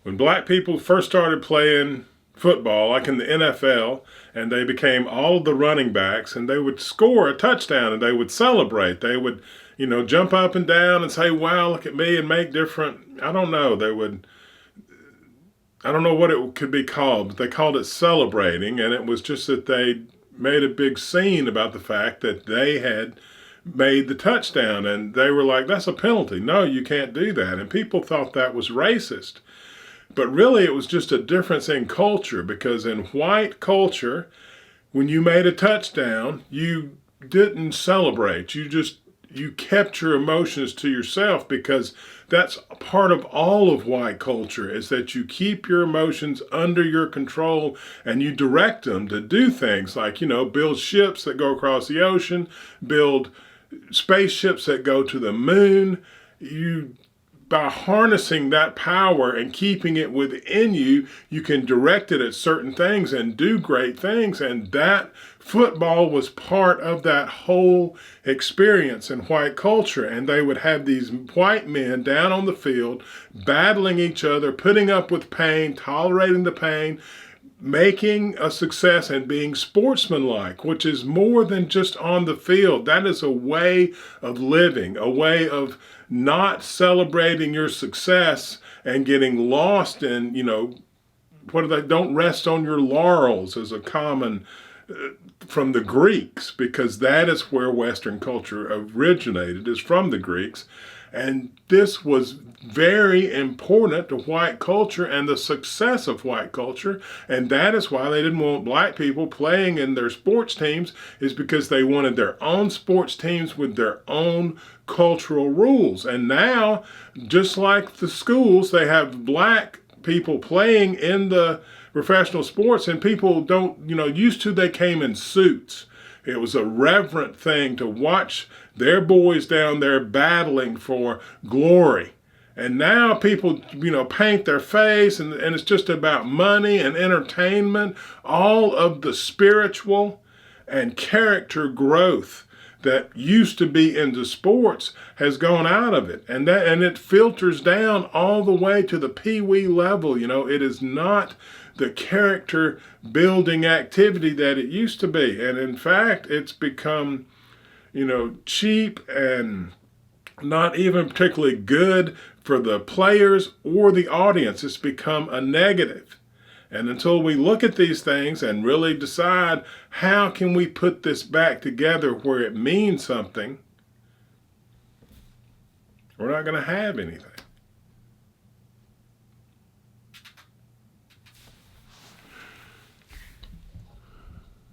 When black people first started playing football, like in the NFL, and they became all of the running backs, and they would score a touchdown and they would celebrate. They would, jump up and down and say, wow, look at me, and make different, I don't know, I don't know what it could be called, but they called it celebrating, and it was just that they made a big scene about the fact that they had made the touchdown, and they were like, that's a penalty. No, you can't do that. And people thought that was racist. But really, it was just a difference in culture, because in white culture, when you made a touchdown, you didn't celebrate. You kept your emotions to yourself, because that's part of all of white culture, is that you keep your emotions under your control and you direct them to do things like, build ships that go across the ocean, build spaceships that go to the moon. By harnessing that power and keeping it within you, you can direct it at certain things and do great things. And that football was part of that whole experience in white culture. And they would have these white men down on the field, battling each other, putting up with pain, tolerating the pain, making a success, and being sportsmanlike, which is more than just on the field. That is a way of living, a way of not celebrating your success and getting lost in, don't rest on your laurels, is a common from the Greeks, because that is where Western culture originated, is from the Greeks. And this was very important to white culture and the success of white culture. And that is why they didn't want black people playing in their sports teams, is because they wanted their own sports teams with their own cultural rules. And now, just like the schools, they have black people playing in the professional sports, and people don't, used to, they came in suits. It was a reverent thing to watch their boys down there battling for glory. And now people, paint their face, and it's just about money and entertainment. All of the spiritual and character growth that used to be into sports has gone out of it. And it filters down all the way to the pee-wee level. It is not the character building activity that it used to be. And in fact, it's become, cheap and not even particularly good for the players or the audience. It's become a negative. And until we look at these things and really decide, how can we put this back together where it means something, we're not going to have anything.